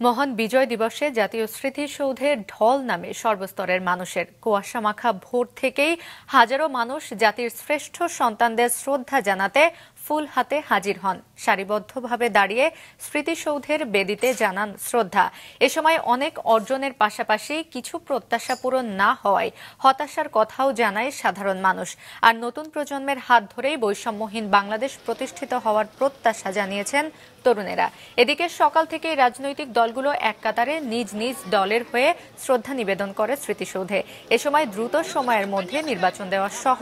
মহান বিজয় দিবসে জাতীয় স্মৃতিসৌধের ঢল নামে সর্বস্তরের মানুষের কুয়াশা মাখা ভোর থেকেই হাজারো মানুষ জাতির শ্রেষ্ঠ সন্তানদের শ্রদ্ধা জানাতে ফুল হাতে হাজির হন। সারিবদ্ধভাবে দাঁড়িয়ে স্মৃতিসৌধের বেদিতে জানান শ্রদ্ধা। এ সময় অনেক অর্জনের পাশাপাশি কিছু প্রত্যাশা পূরণ না হওয়ায় হতাশার কথাও জানায় সাধারণ মানুষ। আর নতুন প্রজন্মের হাত ধরেই বৈষম্যহীন বাংলাদেশ প্রতিষ্ঠিত হওয়ার প্রত্যাশা জানিয়েছেন তরুণেরা। এদিকে সকাল থেকেই রাজনৈতিক দলগুলো এক কাতারে নিজ নিজ দলের হয়ে শ্রদ্ধা নিবেদন করে স্মৃতিসৌধে। এ সময় দ্রুত সময়ের মধ্যে নির্বাচন দেওয়া সহ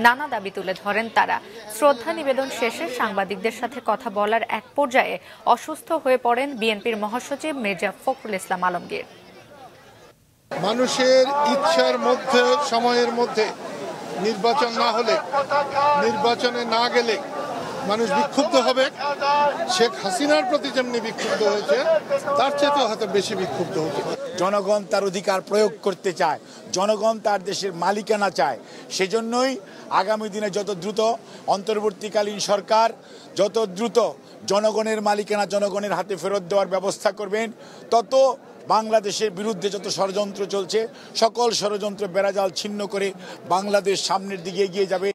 নানা দাবি তুলে ধরেন তারা। শ্রদ্ধা নিবেদন শেষে সাংবাদিকদের সাথে কথা বলার এক পর্যায়ে অসুস্থ হয়ে পড়েন বিএনপির মহাসচিব মির্জা ফখরুল ইসলাম আলমগীর। মানুষের ইচ্ছার মধ্যে সময়ের মধ্যে নির্বাচন না হলে, নির্বাচনে না গেলে মানুষ বিক্ষুব্ধ হবে। শেখ হাসিনার প্রতি যেমনি বিক্ষুব্ধ হয়েছে, তার চেয়ে হয়তো বেশি বিক্ষুব্ধ হচ্ছে। জনগণ তার অধিকার প্রয়োগ করতে চায়, জনগণ তার দেশের মালিকানা চায়। সেজন্যই আগামী দিনে যত দ্রুত অন্তর্বর্তীকালীন সরকার যত দ্রুত জনগণের মালিকানা জনগণের হাতে ফেরত দেওয়ার ব্যবস্থা করবেন, তত বাংলাদেশের বিরুদ্ধে যত ষড়যন্ত্র চলছে সকল ষড়যন্ত্র বেড়াজাল ছিন্ন করে বাংলাদেশ সামনের দিকে এগিয়ে যাবে।